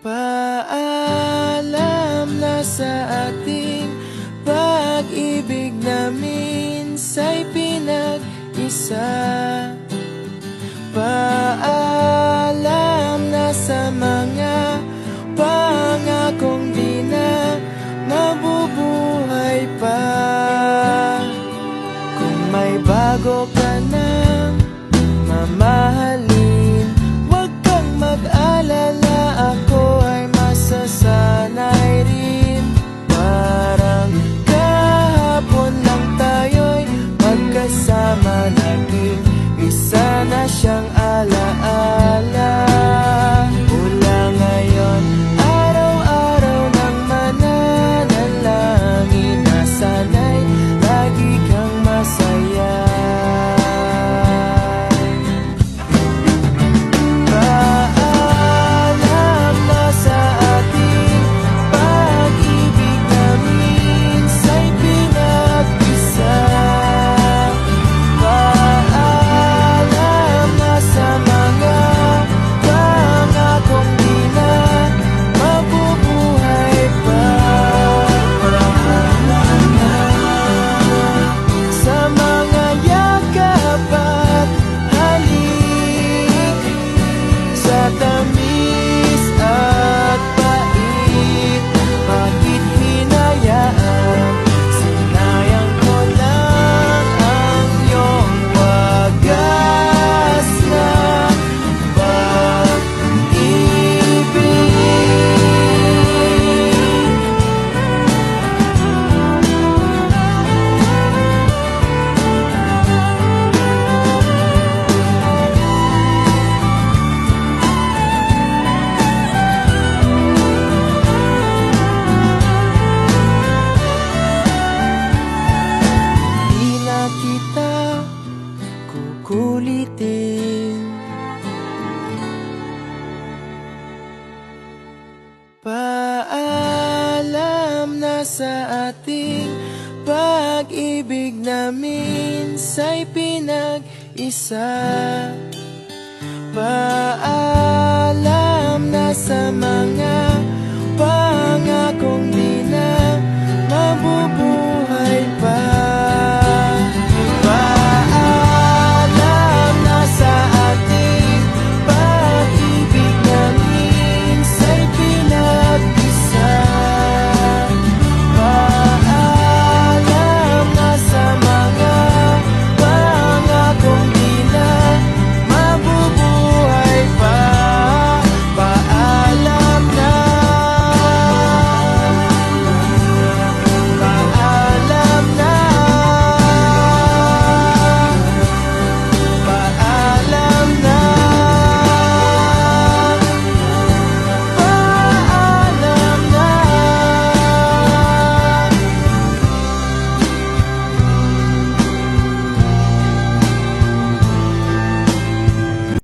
Paalam na sa ating pag-ibig na minsa'y pinag-isa. Paalam na sa mga pangakong di na mabubuhay pa. Kung may bago ka nang mamahalin, huwag kang mag-alala, ako ay masasanay rin. Parang kahapon lang tayo'y magkasama, naging isa na siyang alaala. Mula ngayon, araw-araw nang mananalangin na sana'y lagi kang masaya. Paalam na sa ating pag-ibig na minsa'y pinag-isa. Paalam na sa mga pangakong di na mabubuhay pa. Paalam na sa mga yakap at halik, sa tamis at pait. Bakit hinayaan? Sinayang ko lang ang iyong wagas na pag-ibig. Di na kita kukulitin. Paalam na sa ating pag-ibig na minsa'y pinag-isa. Paalam